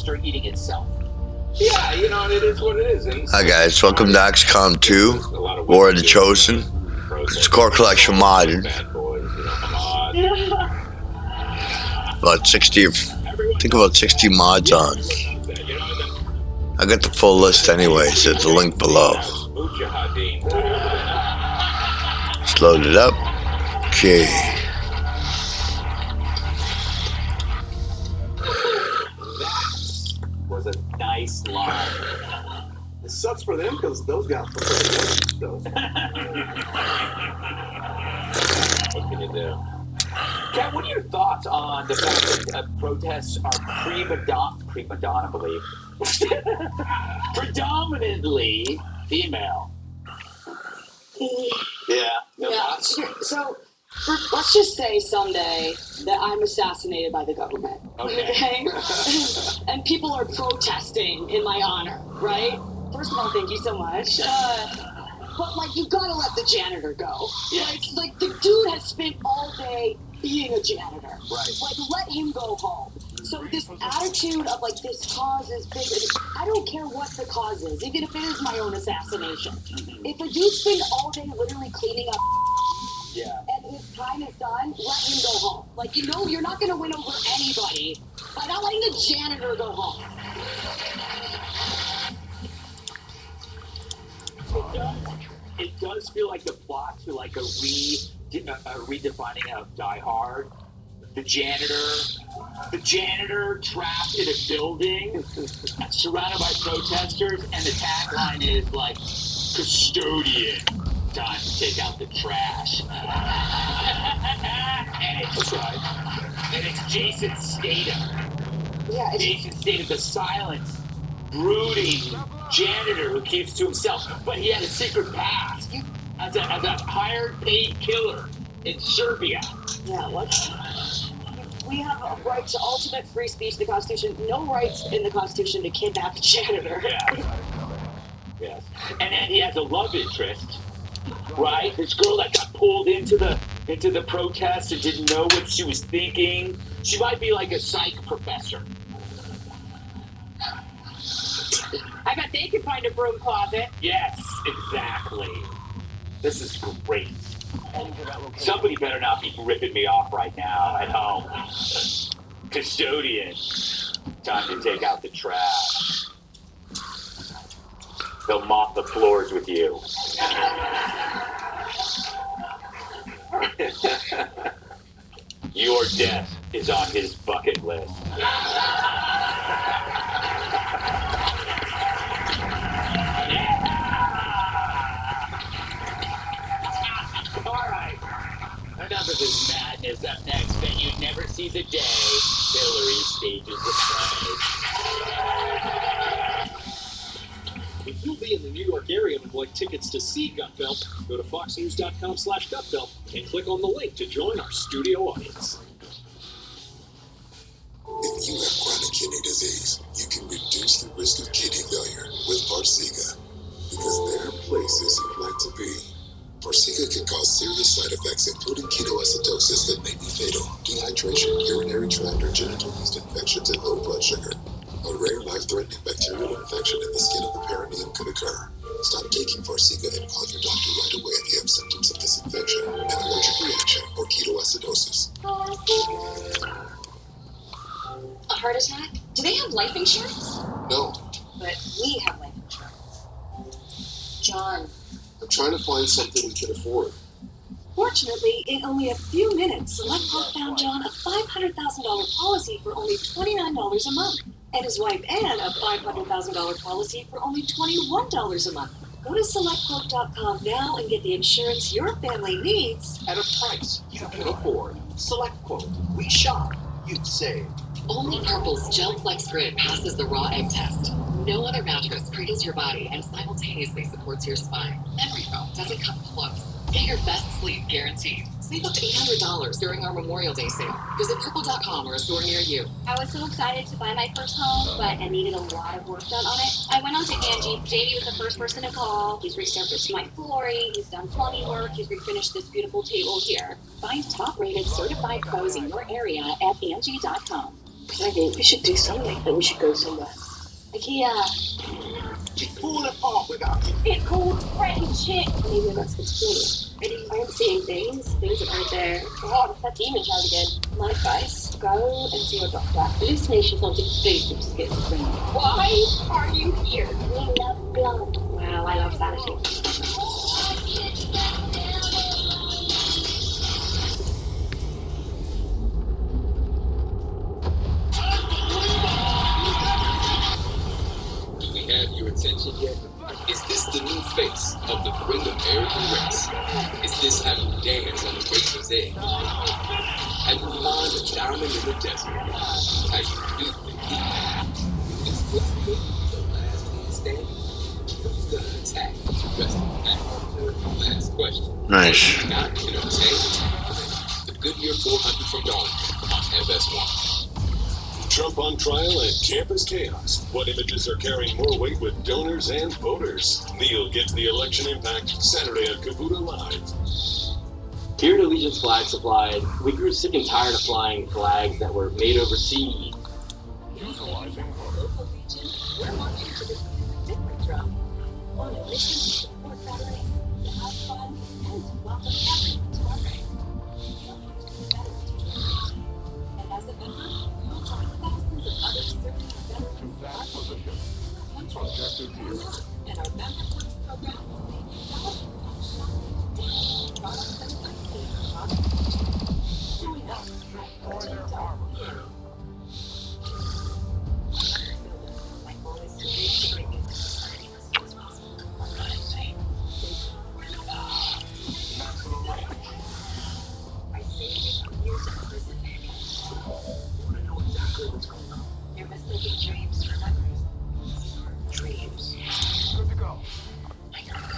start eating itself. Yeah, you know, it is what it is. And Hi guys, welcome to XCOM 2, War of the Chosen. It's core collection modded. Bad boys, you know, mod. About 60, I think about 60 mods on. I got the full list anyway, so there's a link below. Just load it up. Okay. That was a nice line. It sucks for them because those guys prefer stuff. What can you do? Kat, what are your thoughts on the fact that protests are predominantly female? Yeah. So let's just say someday that I'm assassinated by the government. Okay? And people are protesting in my honor, right? First of all, thank you so much. But like, you gotta let the janitor go. Yeah. Like the dude has spent all day being a janitor. Right. Like, let him go home. So this attitude of like, this cause is big, I don't care what the cause is, even if it is my own assassination. If a dude spends all day literally cleaning up and his time is done, let him go home. Like, you know, you're not gonna win over anybody by not letting the janitor go home. It does feel like the plot to like a redefining of Die Hard. The janitor trapped in a building, surrounded by protesters, and the tagline is like, "Custodian, time to take out the trash." And it's Jason Statham. Yeah, Jason Statham, the silent, brooding janitor who keeps to himself, but he had a secret past as a hired paid killer in Serbia. Yeah, we have a right to ultimate free speech in the Constitution. No rights in the Constitution to kidnap a janitor. Yeah. Yes. And then he has a love interest, right? This girl that got pulled into the protest and didn't know what she was thinking. She might be like a psych professor. I bet they could find a broom closet. Yes, exactly. This is great. Somebody better not be ripping me off right now at home. Custodian, time to take out the trash. They'll mop the floors with you. Your death is on his bucket list. Enough of this madness. Up next, venue never see the day. Hillary stages the play. If you'll be in the New York area and would like tickets to see Gutfeld, go to foxnews.com/Gutfeld and click on the link to join our studio audience. If you have chronic kidney disease, you can reduce the risk of kidney failure with Farxiga, because there are places you'd like to be. Farxiga can cause serious side effects, including ketoacidosis that may be fatal, dehydration, urinary tract or genital yeast infections, and low blood sugar. A rare life-threatening bacterial infection in the skin of the perineum could occur. Stop taking Farxiga and call your doctor right away if you have symptoms of this infection, an allergic reaction, or ketoacidosis. A heart attack? Do they have life insurance? No, But we have life insurance. John. I'm trying to find something we can afford. Fortunately, in only a few minutes, SelectQuote found John a $500,000 policy for only $29 a month, and his wife Anne a $500,000 policy for only $21 a month. Go to SelectQuote.com now and get the insurance your family needs At a price you can afford. SelectQuote. We shop, you save. Only Purple's Gel Flex Grid passes the raw egg test. No other mattress cradles your body and simultaneously supports your spine. Memory foam doesn't come close. Get your best sleep guaranteed. Save up to $800 during our Memorial Day sale. Visit purple.com or a store near you. I was so excited to buy my first home, but I needed a lot of work done on it. I went on to Angie. Jamie was the first person to call. He's resurfaced my flooring. He's done plumbing work. He's refinished this beautiful table here. Find top-rated certified pros in your area at Angie.com. I think we should do something. I think we should go somewhere. IKEA. She's pulling apart without you. It's called friendship. Maybe that's what's cool. I'm seeing things that aren't there. Oh, it's that demon child again. My advice, go and see your doctor. Hallucinations aren't exclusive to schizophrenia. Why are you here? We love blood. Wow, I love sanity. Do we have your attention yet? Is this the new face of the great American race? Is this how you dance on the razor's edge? How you find a diamond in the desert? How you beat the heat? Is this the last man standing? Who's gonna attack the rest of the back? Last question. Nice. Not entertained. The Goodyear 400 from Dawn on FS1. Trump on trial and campus chaos. What images are carrying more weight with donors and voters? Neil gets the election impact Saturday on Kabuta Live. Here at Allegiance Flag Supplied, we grew sick and tired of flying flags that were made overseas. Utilizing local region, we're marketing to the different drum. On a mission to support veterans, to have fun, and to welcome everyone to our ranks. You'll have to be better to join the region. And as a member, you'll join thousands of other serving veterans of our country. And our member perks program will save thousands on shopping, dining, products, and unsafe products. Join us at Team.com. My goal is to reach the greatness of society as soon as possible. I say years in prison, maybe. I want to know exactly what's going on. You're mistaking dreams for memories. Dreams. Good to go. I got it.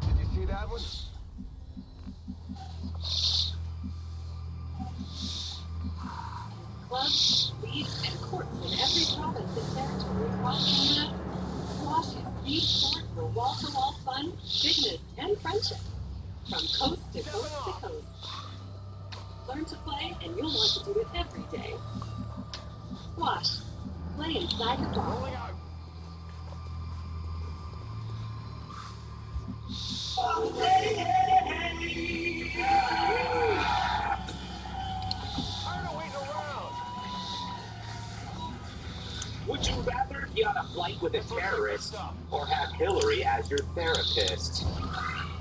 Did you see that one? Clubs, leagues, and courts in every province and territory across Canada. Squash is the sport for wall-to-wall fun, fitness, and friendship. From coast to coast to coast. Learn to play, and you'll want to do it every day. Squash. Play inside the box. Would you rather be on a flight with a terrorist or have Hillary as your therapist?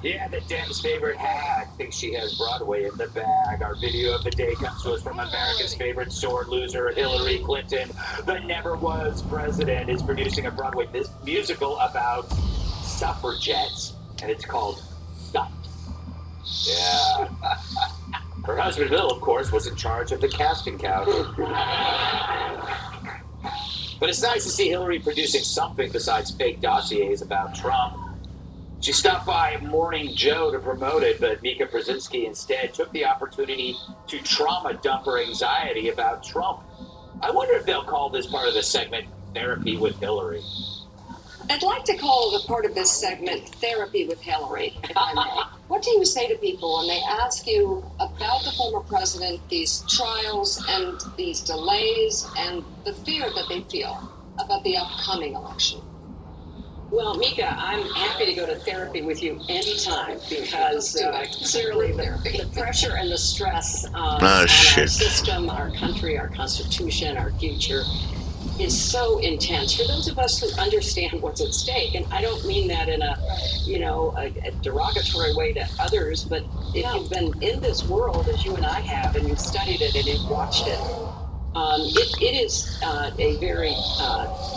Yeah, the Dems' favorite hack thinks she has Broadway in the bag. Our video of the day comes to us from America's favorite sword loser, Hillary Clinton. The never was president is producing a Broadway musical about suffragettes, and it's called Stops. Yeah. Her husband, Bill, of course, was in charge of the casting couch. But it's nice to see Hillary producing something besides fake dossiers about Trump. She stopped by Morning Joe to promote it, but Mika Brzezinski instead took the opportunity to trauma dump her anxiety about Trump. I wonder if they'll call this part of the segment Therapy with Hillary. I'd like to call the part of this segment Therapy with Hillary, if I may. What do you say to people when they ask you about the former president, these trials and these delays and the fear that they feel about the upcoming election? Well, Mika, I'm happy to go to therapy with you anytime because clearly the pressure and the stress on our system, our country, our constitution, our future is so intense for those of us who understand what's at stake. And I don't mean that in a derogatory way to others, but if you've been in this world as you and I have, and you've studied it and you've watched it, it is a very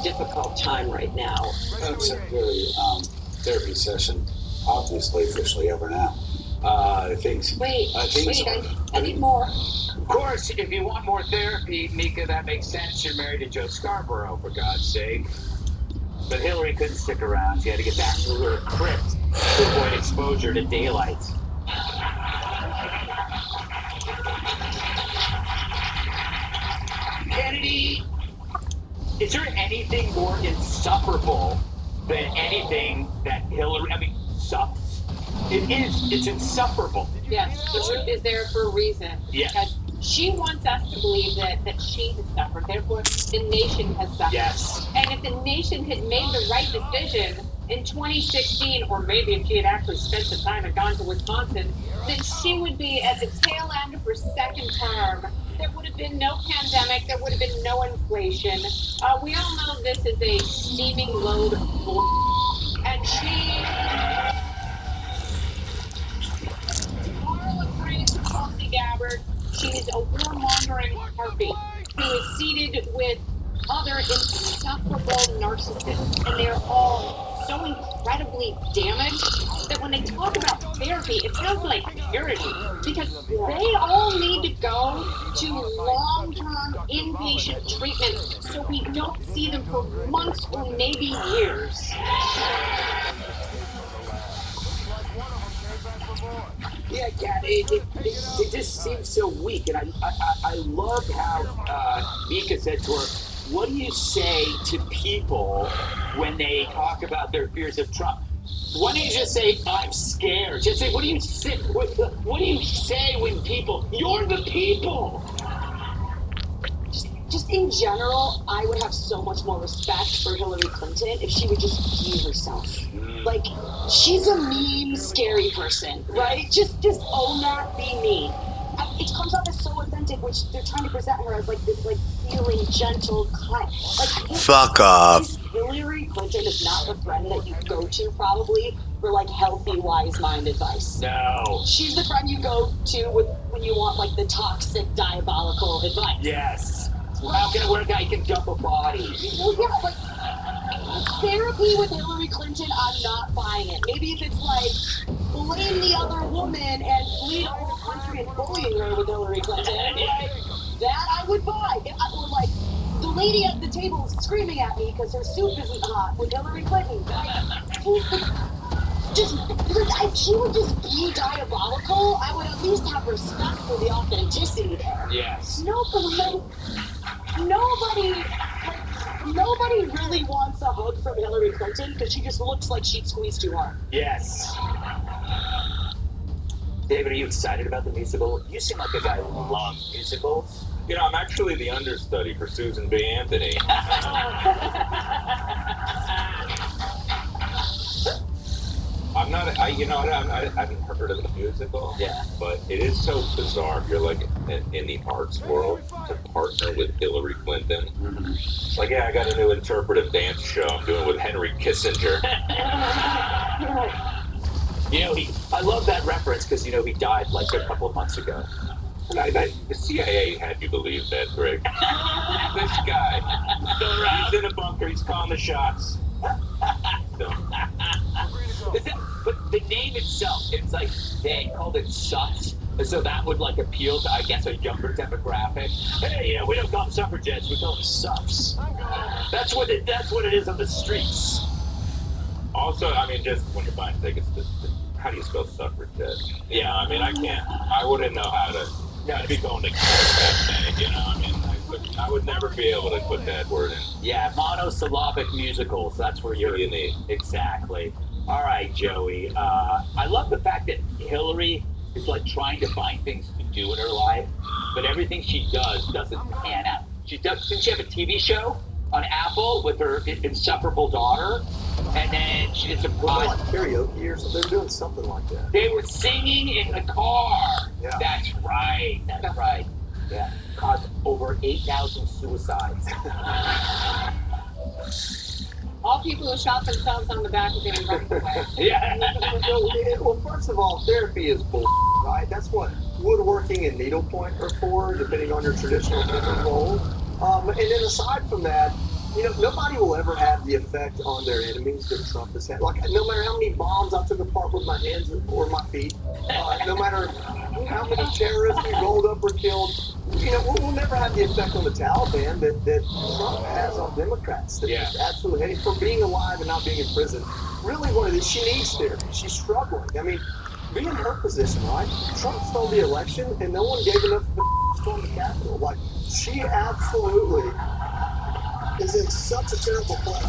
difficult time right now. Unnecessary therapy session, obviously, officially over now. I think so. I need more. Of course, if you want more therapy, Mika, that makes sense. You're married to Joe Scarborough, for God's sake. But Hillary couldn't stick around. She had to get back to her crypt to avoid exposure to daylight. Kennedy, is there anything more insufferable than anything that Hillary, sucks. It's insufferable. Yes, the root is there for a reason. Yes. Because she wants us to believe that she has suffered, therefore the nation has suffered. Yes. And if the nation had made the right decision in 2016, or maybe if she had actually spent some time and gone to Wisconsin, then she would be at the tail end of her second term. There would have been no pandemic. There would have been no inflation. We all know this is a steaming load of bull. And she... Carla Freeze, Tulsi Gabbard, she's a warmongering harpy who is seated with other insufferable narcissists, and they're all so incredibly damaged that when they talk about therapy, it sounds like purity, because they all need to go to long-term inpatient treatment so we don't see them for months or maybe years. Yeah, Kat, it just seems so weak, and I love how Mika said to her, what do you say to people when they talk about their fears of Trump? Why don't you just say, I'm scared? Just say, what do you say when people, you're the people? Just in general, I would have so much more respect for Hillary Clinton if she would just be herself. Like, she's a mean, scary person, right? Just own that, be me. It comes off as so authentic, which they're trying to present her as like this, like, feeling, gentle, kind. Like, fuck off. Hillary Clinton is not the friend that you go to probably for like healthy, wise mind advice. No. She's the friend you go to when you want like the toxic, diabolical advice. Yes. How can it work out? You can dump a body. Well, yeah, like, therapy with Hillary Clinton, I'm not buying it. Maybe if it's like, blame the other woman and lead all the country in bullying her with Hillary Clinton, like, that I would buy. Or like, the lady at the table is screaming at me because her soup isn't hot with Hillary Clinton. If she would just be diabolical, I would at least have respect for the authenticity there. Yes. Nobody really wants a hug from Hillary Clinton because she just looks like she'd squeeze too hard. Yes. David, are you excited about the musical? You seem like a guy who loves musicals. You know, I'm actually the understudy for Susan B. Anthony. I'm not, I haven't heard of the musical. Yeah. But it is so bizarre. You're like in the arts world to partner with Hillary Clinton. Mm-hmm. It's like, yeah, I got a new interpretive dance show I'm doing with Henry Kissinger. You know, I love that reference because, you know, he died like a couple of months ago. The CIA had you believe that, Greg. This guy, he's in a bunker, he's calling the shots. But the name itself, it's like they called it Suffs. And so that would like appeal to, I guess, a younger demographic. Hey, yeah, we don't call them suffragettes, we call them Suffs. That's what it is on the streets. Also, I mean, just when you're buying tickets, how do you spell suffragette? Yeah, I mean, I wouldn't know how to be going to that thing, you know, I mean, I would never be able to put that word in. Yeah, monosyllabic musicals, that's where you're in it. Exactly. All right, Joey. I love the fact that Hillary is like trying to find things to do in her life, but everything she does doesn't pan out. Didn't she have a TV show on Apple with her insufferable daughter? And then she did some like karaoke or something. They were doing something like that. They were singing in the car. Yeah. That's right. Yeah. Caused over 8,000 suicides. All people who shot themselves on the back of their running away. Yeah. Well, first of all, therapy is bull, right? That's what woodworking and needlepoint are for, depending on your traditional role. And then aside from that, you know, nobody will ever have the effect on their enemies that Trump has had. Like, no matter how many bombs I took apart with my hands or my feet, no matter how many terrorists we rolled up or killed, you know, we'll never have the effect on the Taliban that Trump has on Democrats. That just absolutely hate for being alive and not being in prison. Really, what it is, she needs therapy. She's struggling. I mean, be in her position, right? Trump stole the election, and no one gave enough to storm the Capitol. Like, she absolutely is in such a terrible place.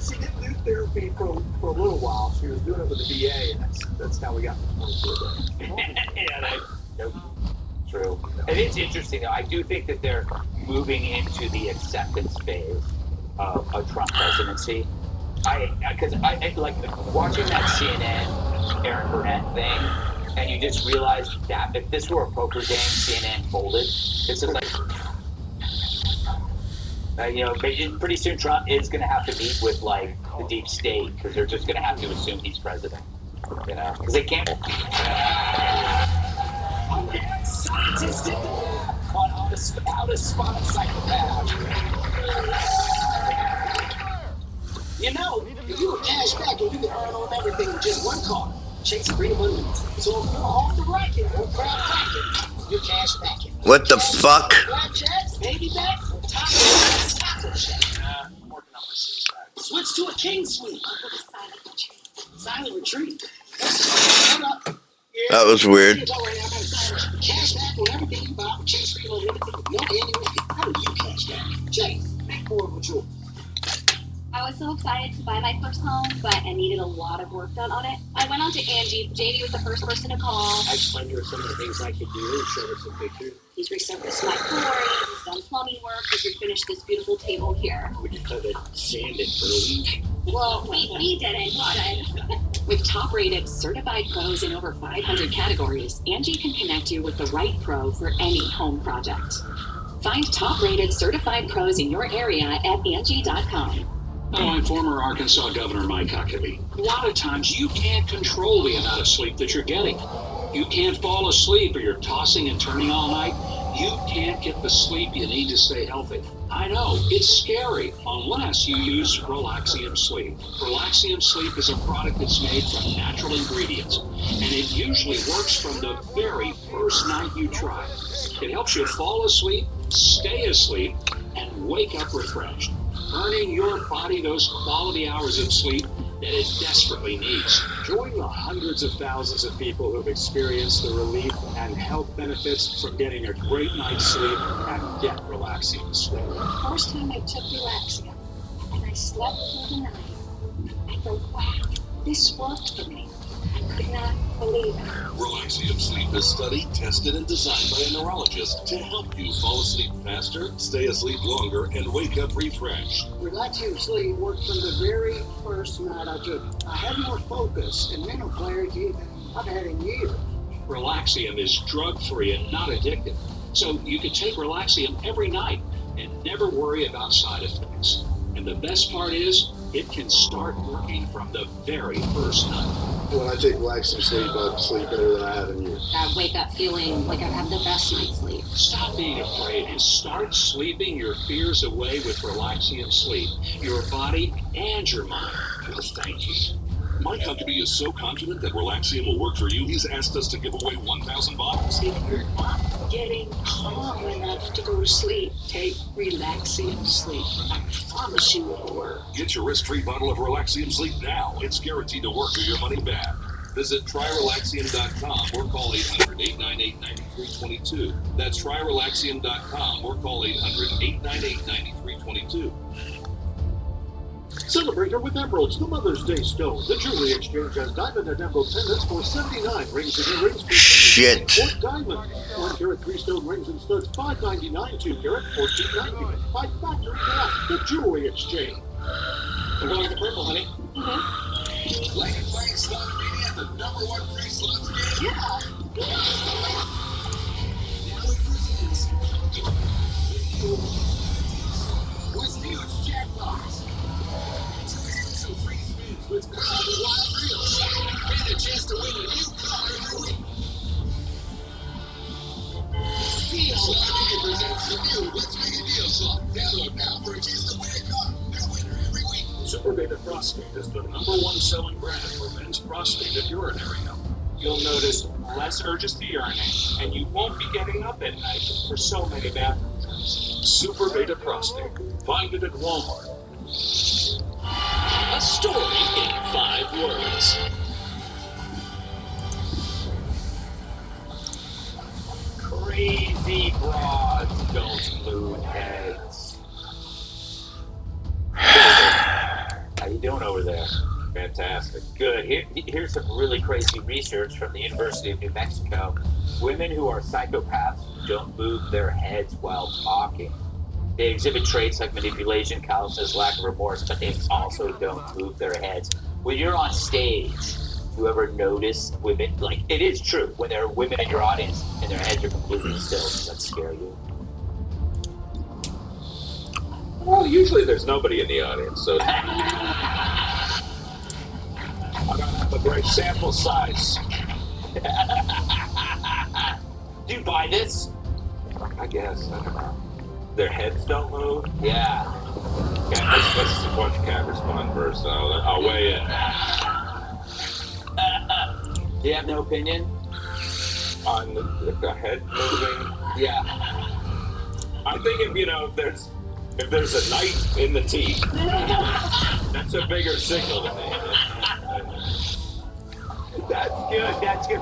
she didn't do therapy for a little while. She was doing it with the VA, and that's how we got to 22 a day. Nope. True. And it's interesting, though. I do think that they're moving into the acceptance phase of a Trump presidency. Because I like watching that CNN Aaron Burnett thing, and you just realize that if this were a poker game, CNN folded. This is like, pretty soon Trump is going to have to meet with like the deep state because they're just going to have to assume he's president. Because they can't. Scientists did the math on how to spot a psychopath. If you were cash back and you could earn on everything with just one card, Chase Freedom Unlimited. So if you're off the racket or crowd cracking, you're cash backing. What the fuck? Blackjacks, baby back, or taco shack. I'm working on my six pack. Switch to a king suite. Silent retreat. Hold up. That was weird. Cash back on everything you buy with Chase Freedom Unlimited with no annual fee. How do you cash back? Chase, make more of a choice. I was so excited to buy my first home, but I needed a lot of work done on it. I went on to Angie. Jamie was the first person to call. I explained to her some of the things I could do and showed her some pictures. He's resurfaced my flooring, he's done plumbing work, he's refinished this beautiful table here. We just had to sand it for a week. Well, we didn't, but with top-rated certified pros in over 500 categories, Angie can connect you with the right pro for any home project. Find top-rated certified pros in your area at Angie.com. Hello, I'm former Arkansas Governor Mike Huckabee. A lot of times you can't control the amount of sleep that you're getting. You can't fall asleep or you're tossing and turning all night. You can't get the sleep you need to stay healthy. I know, it's scary unless you use Relaxium Sleep. Relaxium Sleep is a product that's made from natural ingredients, and it usually works from the very first night you try it. It helps you fall asleep, stay asleep, and wake up refreshed, earning your body those quality hours of sleep that it desperately needs. Join the hundreds of thousands of people who've experienced the relief and health benefits from getting a great night's sleep and get Relaxium Sleep. The first time I took Relaxium and I slept through the night, I thought, wow, this worked for me. I could not believe it. Relaxium Sleep is studied, tested, and designed by a neurologist to help you fall asleep faster, stay asleep longer, and wake up refreshed. Relaxium Sleep worked from the very first night I took it. I had more focus and mental clarity than I've had in years. Relaxium is drug-free and not addictive, so you can take Relaxium every night and never worry about side effects. And the best part is, it can start working from the very first night. When I take Relaxium Sleep, I sleep better than I have in years. I wake up feeling like I've had the best night's sleep. Stop being afraid and start sleeping your fears away with Relaxium Sleep. Your body and your mind will thank you. Mike Huckabee is so confident that Relaxium will work for you, he's asked us to give away 1,000 bottles. If you're not getting calm enough to go to sleep, take Relaxium Sleep. I promise you it'll work. Get your risk-free bottle of Relaxium Sleep now. It's guaranteed to work or your money back. Visit TryRelaxium.com or call 800-898-9322. That's TryRelaxium.com or call 800-898-9322. Celebrate her with emeralds, the Mother's Day stone. The Jewelry Exchange has diamond and emerald pendants for 79, rings and earrings for Shit. or diamond. 1 carat 3-stone rings and studs, $5.99. 2 carat, $14.99. By Factory Direct, the Jewelry Exchange. We're going with the purple, honey. Lady playing slot media, the #1 free slots game. Yeah. With huge jackpots. Some free spins with wild reels. And a chance to win a new car every week. Deal Slot presents the new Let's Make a Deal Slot. Download now for a chance to win a car. New winner every week. Super Beta Prostate is the #1 selling brand for men's prostate and urinary health. You'll notice less urges to urinate, and you won't be getting up at night for so many bathroom trips. Super Beta Prostate. Find it at Walmart. A story in 5 words. Crazy broads don't moon heads. fantastic. Good. Here's some really crazy research from the University of New Mexico. Women who are psychopaths don't move their heads while talking. They exhibit traits like manipulation, callousness, lack of remorse, but they also don't move their heads. When you're on stage, do you ever notice women, like, it is true, when there are women in your audience and their heads are completely still, does that scare you? Well, usually there's nobody in the audience, so I gotta have a great sample size. Do you buy this? I guess. I don't know. Their heads don't move? Yeah. Let's watch Cat respond first. I'll weigh in. Do you have no opinion? On the head moving? Yeah. I'm thinking, if there's a knife in the teeth, that's a bigger signal to me. That's good.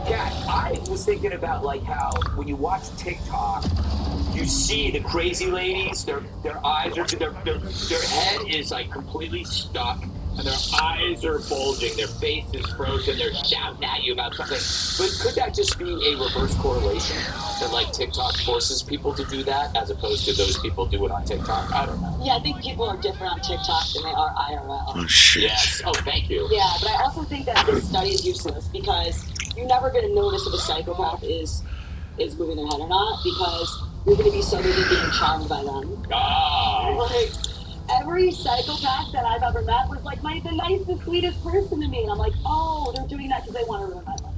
Kat, I was thinking about like how when you watch TikTok, you see the crazy ladies, their eyes are, their head is like completely stuck, and their eyes are bulging, their face is frozen, they're shouting at you about something. But could that just be a reverse correlation? That like TikTok forces people to do that as opposed to those people do it on TikTok? I don't know. Yeah, I think people are different on TikTok than they are IRL. Oh, shit. Yes. Oh, thank you. Yeah, but I also think that this study is useless because you're never going to notice if a psychopath is moving their head or not because you're going to be so busy being charmed by them. Oh. Like, every psychopath that I've ever met was like the nicest, sweetest person to me. And I'm like, oh, they're doing that because they want to ruin my life.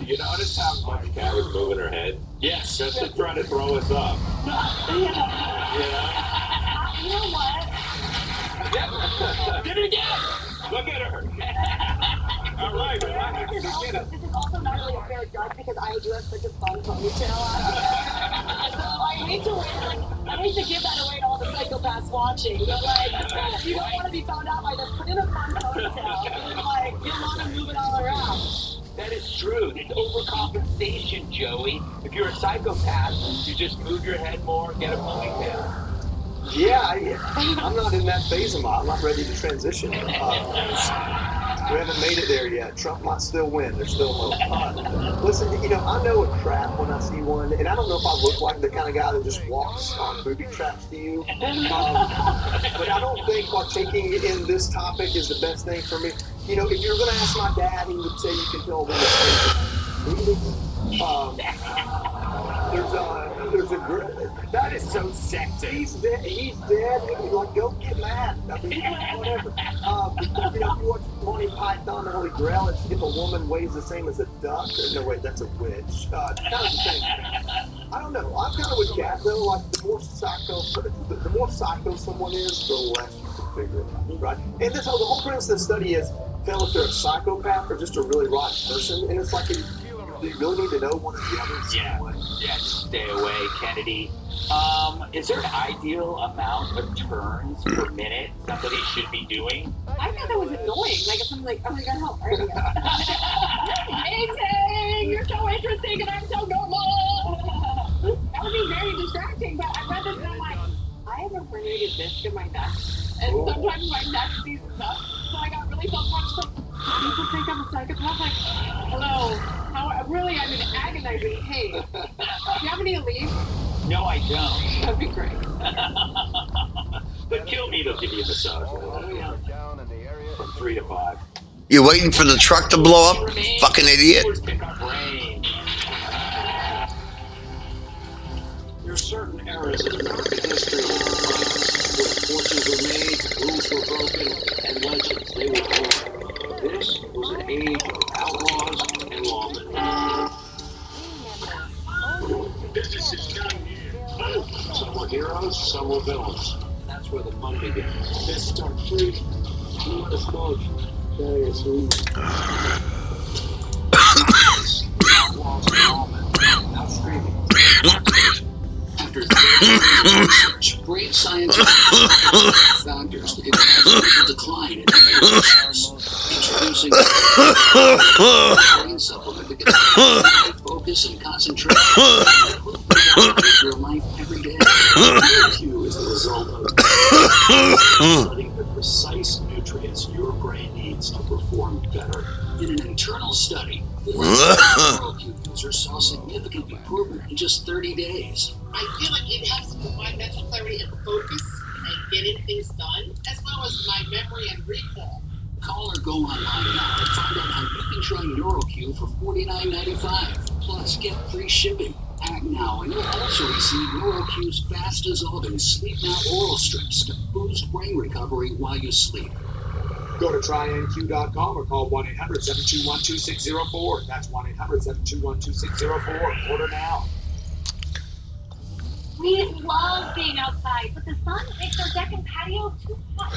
You notice how much Cat was moving her head? Yes. Just to try to throw us off. You know what? Did it again! Look at her! All right, relax. This is also not really a fair judge because I do have such a fun ponytail on. So I hate to give that away to all the psychopaths watching. But you don't want to be found out by this. Put in a fun ponytail. You want to move it all around. That is true. It's overcompensation, Joey. If you're a psychopath, you just move your head more, get a ponytail. Yeah, I'm not in that phase of I'm not ready to transition. We haven't made it there yet. Trump might still win. There's still hope. Listen, I know a trap when I see one, and I don't know if I look like the kind of guy that just walks on booby traps to you. But I don't think partaking in this topic is the best thing for me. If you're going to ask my dad, he would say you can tell when it's there's a that is so sexy. He's dead. Like, go get mad. I mean, whatever. If you watch Monty Python, the Holy Grail, it's if a woman weighs the same as a duck. No, wait, that's a witch. Kind of the same. I don't know. I'm kind of with Kat though. Like, the more psycho someone is, the less you can figure it out, right? And the whole premise of the study is tell if they're a psychopath or just a really rotten person. And it's like, do you really need to know one or the other? Yeah, stay away, Kennedy. Is there an ideal amount of turns per minute somebody should be doing? I thought that was annoying. Like, if someone's like, oh my god, how are you? Amazing! You're so interesting and I'm so normal! That would be very distracting, but I read this and I'm like, I have a herniated disc in my neck. And sometimes my neck seizes up. So I got really self-conscious. People think I'm a psychopath. Like, hello. I'm in agonizing pain. Do you have any leave? No, I don't. That'd be great. But kill me, they'll give you a massage. From 3 to 5. You waiting for the truck to blow up? Fucking idiot. There are certain eras in American history where fortunes were made, rules were broken, and legends, they were born. This was an age of outlaws and lawmen. Some were heroes, some were villains. That's where the fun began. Fists are free. You want to smoke? Outlaws and lawmen. Now streaming. After research, great scientists factors that can cause decline in introducing brain supplement that can focus and concentration your life every day. IQ is the result of studying the precise nutrients areas your brain needs to perform better. In an internal study, 4,000 users saw significant improvement in just 30 days. I feel like it helps with my mental clarity and focus and getting things done, as well as my memory and recall. Call or go online now and find out how you can try NeuroQ for $49.95. Plus, get free shipping. Act now and you'll also receive NeuroQ's fast-dissolving Sleep Now oral strips to boost brain recovery while you sleep. Go to trynq.com or call 1-800-721-2604. That's 1-800-721-2604. Order now. We love being outside, but the sun makes our deck and patio too hot.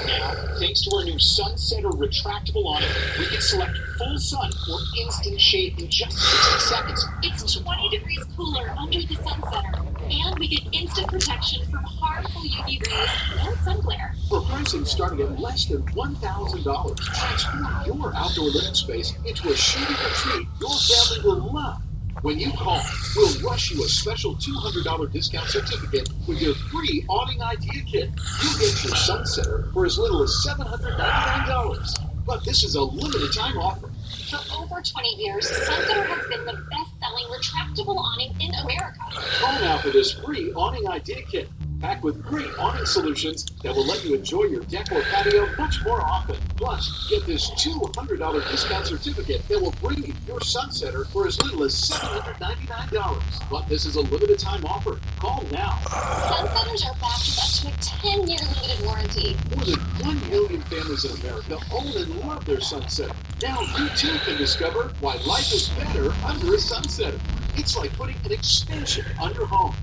Now, thanks to our new Sunsetter retractable awning, we can select full sun or instant shade in just 60 seconds. It's 20 degrees cooler under the Sunsetter, and we get instant protection from harmful UV rays and sun glare. For pricing starting at less than $1,000, transform your outdoor living space into a shady retreat your family will love. When you call, we'll rush you a special $200 discount certificate with your free awning idea kit. You'll get your Sunsetter for as little as $799. But this is a limited time offer. For over 20 years, Sunsetter has been the best-selling retractable awning in America. Call now for this free awning idea kit, packed with great awning solutions that will let you enjoy your deck or patio much more often. Plus, get this $200 discount certificate that will bring you your Sunsetter for as little as $799. But this is a limited time offer. Call now. Sunsetters are backed with up to a 10-year limited warranty. More than 1 million families in America own and love their Sunsetter. Now you too can discover why life is better under a Sunsetter. It's like putting an extension on your home.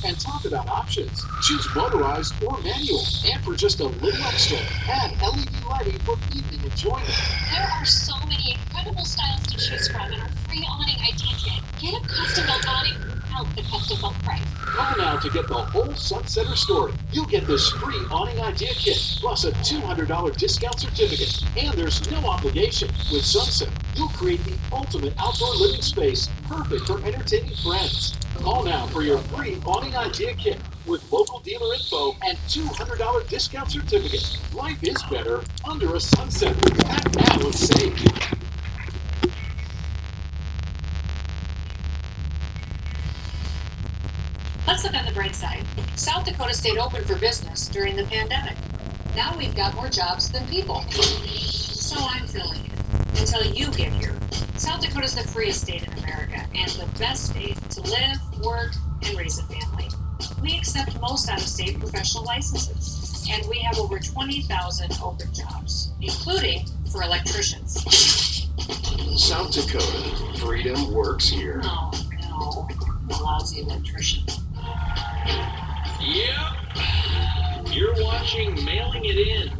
And talk about options. Choose motorized or manual. And for just a little extra, add LED lighting for evening enjoyment. There are so many incredible styles to choose from in our free awning idea kit. Get a custom-built awning without the custom-built price. Call now to get the whole Sunsetter story. You'll get this free awning idea kit, plus a $200 discount certificate. And there's no obligation. With Sunsetter, you'll create the ultimate outdoor living space, perfect for entertaining friends. Call now for your free awning idea kit with local dealer info and $200 discount certificate. Life is better under a Sunset. Act now and save. Let's look on the bright side. South Dakota stayed open for business during the pandemic. Now we've got more jobs than people. So I'm filling it until you get here. South Dakota's the freest state in America and the best state to live, work, and raise a family. We accept most out-of-state professional licenses, and we have over 20,000 open jobs, including for electricians. South Dakota, freedom works here. No, lousy electrician. Yep. You're watching Mailing It In.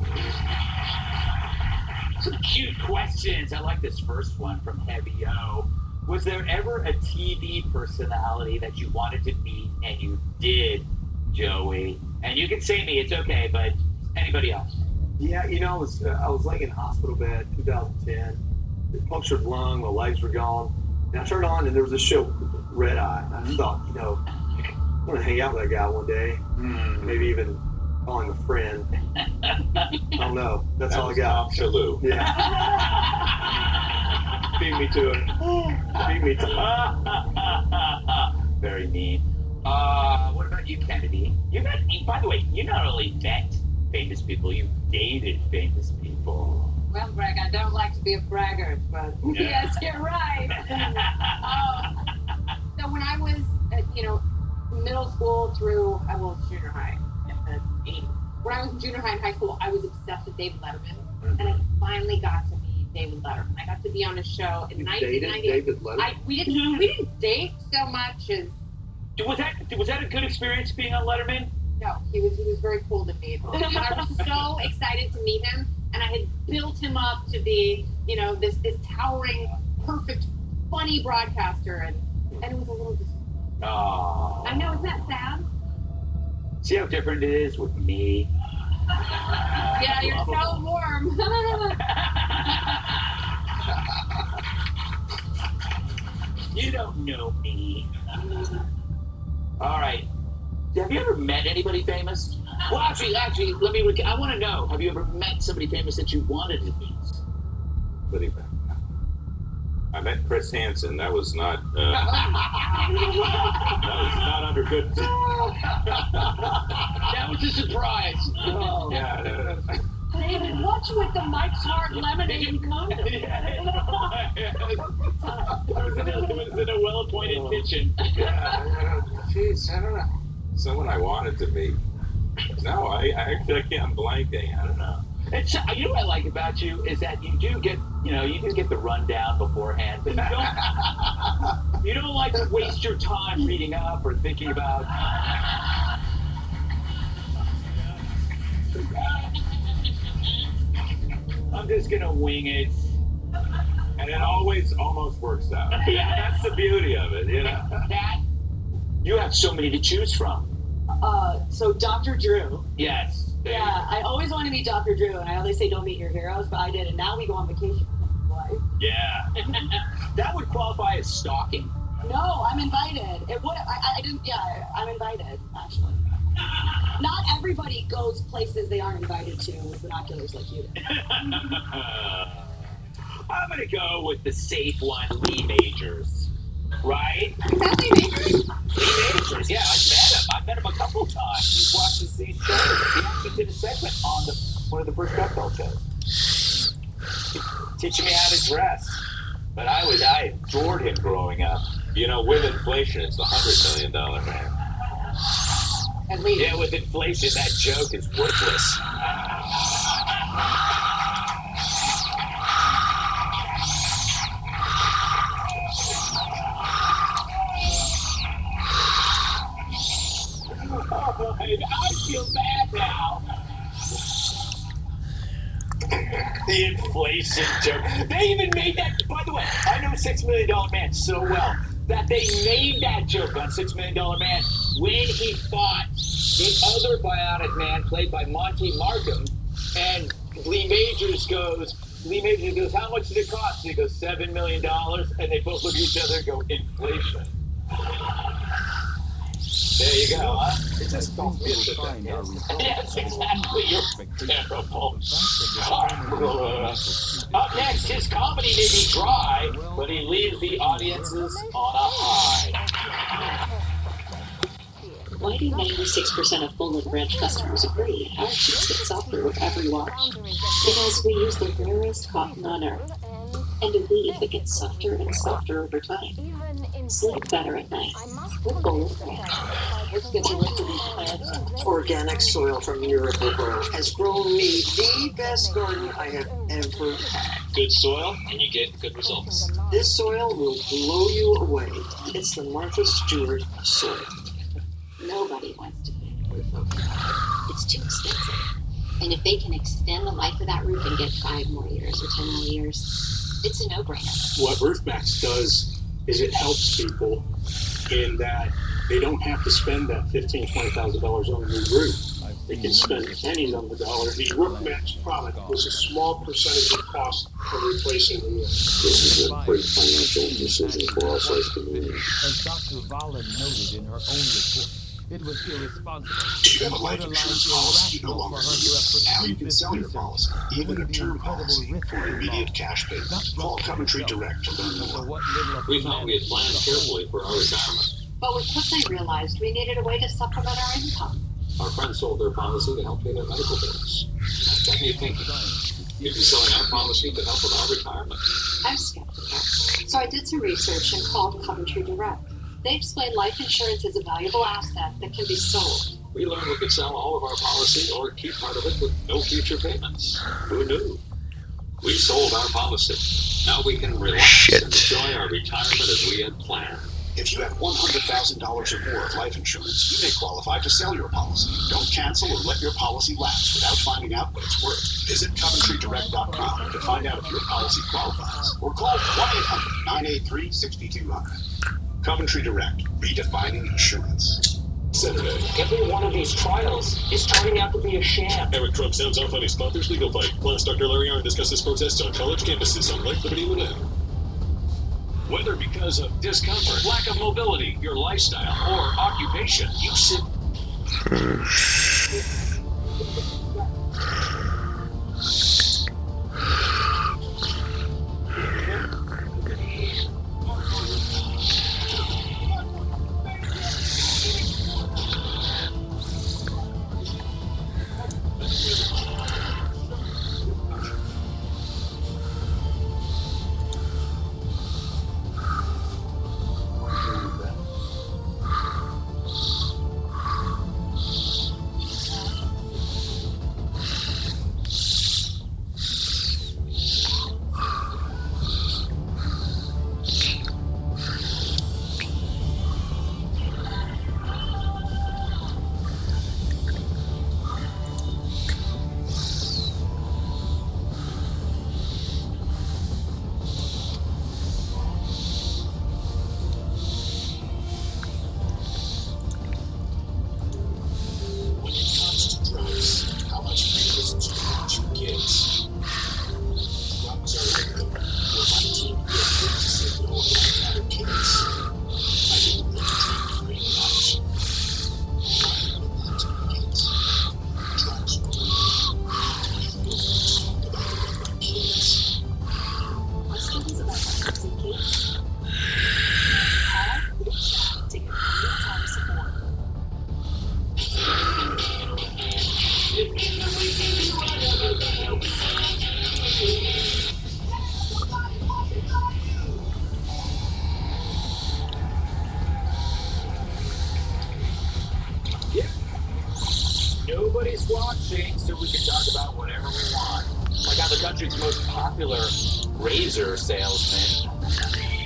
Some cute questions. I like this first one from Heavy O. Was there ever a TV personality that you wanted to meet and you did, Joey? And you can say me, it's okay, but anybody else? Yeah, I was laying in a hospital bed, 2010. Punctured lung, my legs were gone. And I turned on and there was a show, Red Eye. And I just thought, I want to hang out with that guy one day. Maybe even call him a friend. I don't know. That's all I got. Absolute. Yeah. Beat me to it. Beat me to it. Very mean. What about you, Kennedy? By the way, you not only met famous people, you dated famous people. Well, Greg, I don't like to be a braggart, but yes, you're right. So when I was, middle school through, junior high. When I was in junior high and high school, I was obsessed with David Letterman, and I finally got to meet David Letterman. I got to be on his show in 1990. David Letterman? We didn't date so much as. Was that a good experience being on Letterman? No, he was very cool to me. And I was so excited to meet him, and I had built him up to be, this towering, perfect, funny broadcaster, and it was a little disappointing. Oh. I know, isn't that sad? See how different it is with me? Yeah, you're so warm. You don't know me. All right. Have you ever met anybody famous? Well, actually, let me. I want to know. Have you ever met somebody famous that you wanted to meet? I met Chris Hansen. That was not. That was not under good. That was a surprise. Oh. Yeah. David, what's with the Mike's Hard Lemonade and condom? It was in a well-appointed kitchen. Yeah. Jeez, I don't know. Someone I wanted to meet. No, I actually can't. I'm blanking. I don't know. It's, you know what I like about you is that you do get the rundown beforehand, but you don't like to waste your time reading up or thinking about. I'm just gonna wing it, and it always almost works out. Yeah, that's the beauty of it, you know. That you have so many to choose from. So Dr. Drew. Yes. Yeah, I always want to meet Dr. Drew, and I always say don't meet your heroes, but I did, and now we go on vacation. Yeah. That would qualify as stalking. No, I'm invited. It would. I didn't. Yeah, I'm invited. Actually, not everybody goes places they aren't invited to with binoculars like you did. I'm gonna go with the safe one, Lee Majors. Right? Is that Lee Majors? Lee Majors, yeah, I've met him a couple times. He watches these shows. He actually did a segment on one of the first cocktail shows. Teaching me how to dress. But I adored him growing up. You know, with inflation, it's the $100 million man. At least. Yeah, with inflation, that joke is worthless. I feel bad now. The inflation joke. They even made that. By the way, I know $6 Million Man so well that they made that joke on $6 Million Man when he fought the other Bionic Man played by Monty Markham, and Lee Majors goes, how much did it cost? And he goes, $7 million, and they both look at each other and go, inflation. There you go, huh? It's just yes, exactly. You're terrible. Up next, his comedy may be dry, but he leaves the audiences on a high. Why do 96% of Full and Branch customers agree our sheets get softer with every wash? Because we use the rarest cotton on earth, and a weave that gets softer and softer over time. Sleep better at night with Full and Branch. Let's get the rest of these plants. Organic soil from Miracle-Gro has grown me the best garden I have ever had. Good soil, and you get good results. This soil will blow you away. It's the Martha Stewart soil. Nobody wants to put a roof over it. It's too expensive. And if they can extend the life of that roof and get 5 more years or 10 more years, it's a no-brainer. What RoofMax does is it helps people in that they don't have to spend that $15,000, $20,000 on a new roof. They can spend pennies on the dollar. The RoofMax product was a small percentage of cost for replacing the roof. This is a great financial decision for us as community. As Dr. Volin noted in her own report, it was irresponsible. Do you have a life insurance policy you no longer use? Now you can sell your policy, even a term policy, for immediate cash payment. Call Coventry Direct to learn more. We thought we had planned carefully for our retirement. But we quickly realized we needed a way to supplement our income. Our friends sold their policy to help pay their medical bills. Got me thinking. You'd be selling our policy to help with our retirement. I'm skeptical. So I did some research and called Coventry Direct. They explained life insurance is a valuable asset that can be sold. We learned we could sell all of our policy or keep part of it with no future payments. Who knew? We sold our policy. Now we can relax and enjoy our retirement as we had planned. If you have $100,000 or more of life insurance, you may qualify to sell your policy. Don't cancel or let your policy lapse without finding out what it's worth. Visit CoventryDirect.com to find out if your policy qualifies. Or call 1-800-983-6200. Coventry Direct, redefining insurance. Saturday. Every one of these trials is turning out to be a sham. Eric Trump sounds off on his father's legal fight. Plus, Dr. Larry Arnn discusses protests on college campuses on Lake Liberty Lynn. Whether because of discomfort, lack of mobility, your lifestyle, or occupation, you sit. country's most popular razor salesman.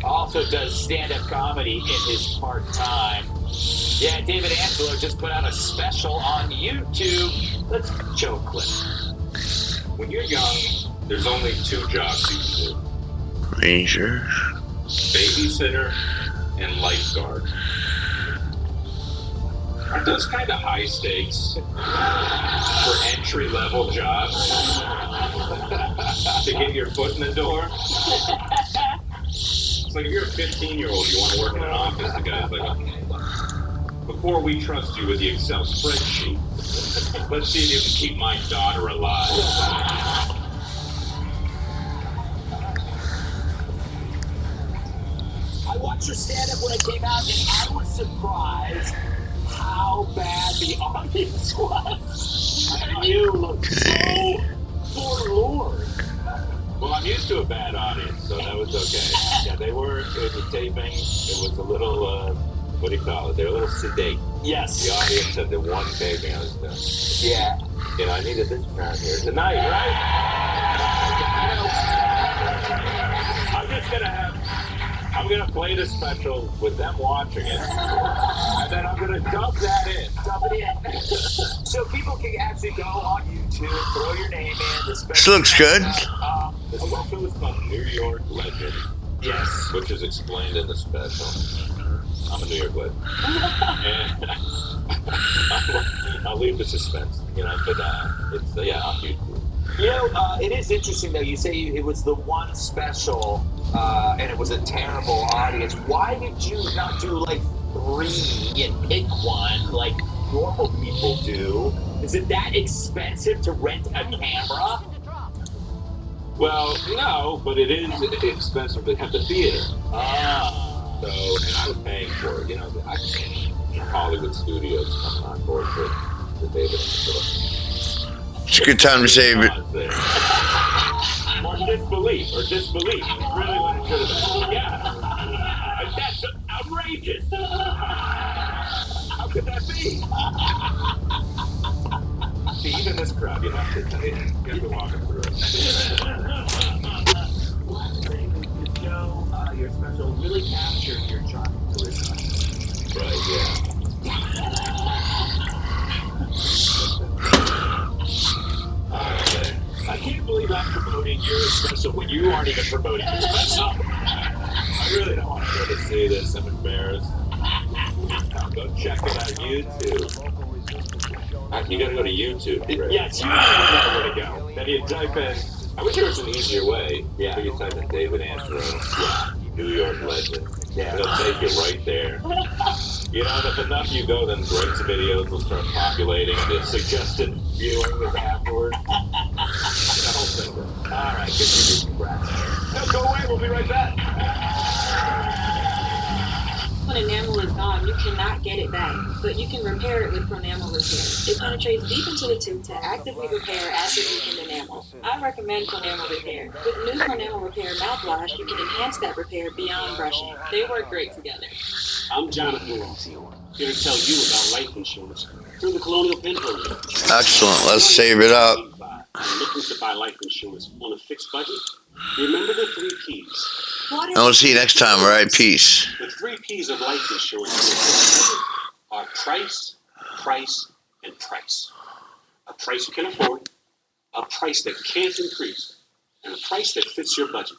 Also does stand-up comedy in his part-time. Yeah, David Angelo just put out a special on YouTube. Let's show a clip. When you're young, there's only 2 jobs you can do. Rangers. Babysitter and lifeguard. Aren't those kind of high stakes for entry-level jobs? To get your foot in the door? It's like if you're a 15-year-old, you want to work in an office, the guy's like, okay, look, before we trust you with the Excel spreadsheet, let's see if you can keep my daughter alive. I watched your stand-up when it came out, and I was surprised how bad the audience was. And you looked so forlorn. Well, I'm used to a bad audience, so that was okay. Yeah, they were, it was a taping, it was a little, what do you call it? They were a little sedate. Yes. The audience at the one taping I was doing. Yeah. You know, I needed this crowd here tonight, right? I'm gonna play the special with them watching it, and then I'm gonna dump that in. Dump it in. So people can actually go on YouTube, throw your name in. The special This looks good. The special is called New York Legend. Yes. Which is explained in the special. I'm a New York legend. And I'll leave the suspense, you know, but it's, yeah, on YouTube. You know, it is interesting, though. You say it was the one special, and it was a terrible audience. Why did you not do, like, 3 and pick one, like normal people do? Is it that expensive to rent a camera? Well, no, but it is expensive to have the theater. So, and I was paying for it, you know, Hollywood studios coming on board for David Angelo. It's a good time to save it. Or disbelief. Really what it should have been. Yeah. That's outrageous. How could that be? See, even this crowd, you have to walk them through it. Joe, your special really captured your charming charisma. Right, yeah. I can't believe I'm promoting your special when you aren't even promoting your special. I really don't want to go to see this. I'm embarrassed. Go check it out YouTube. You gotta go to YouTube. Right? Yes, you know where to go. Then you type in, I wish there was an easier way. Yeah. So you type in David Angelo, New York Legend. Yeah. It'll take you right there. You know, if enough you go, then Greg's videos will start populating. The suggested viewing is afterward. The whole thing. All right, good to you, Brad. No, go away. We'll be right back. When enamel is gone, you cannot get it back, but you can repair it with Pronamel Repair. It penetrates deep into the tooth to actively repair acid-weakened enamel. I recommend Pronamel Repair. With new Pronamel Repair mouthwash, you can enhance that repair beyond brushing. They work great together. I'm Jonathan Ross, here to tell you about life insurance through the Colonial Penn Program. Excellent. Let's save it up. I'm looking to buy life insurance on a fixed budget. Remember the 3 P's. And we'll see you next time. All right, peace. The 3 P's of life insurance are price, price, and price. A price you can afford, a price that can't increase, and a price that fits your budget.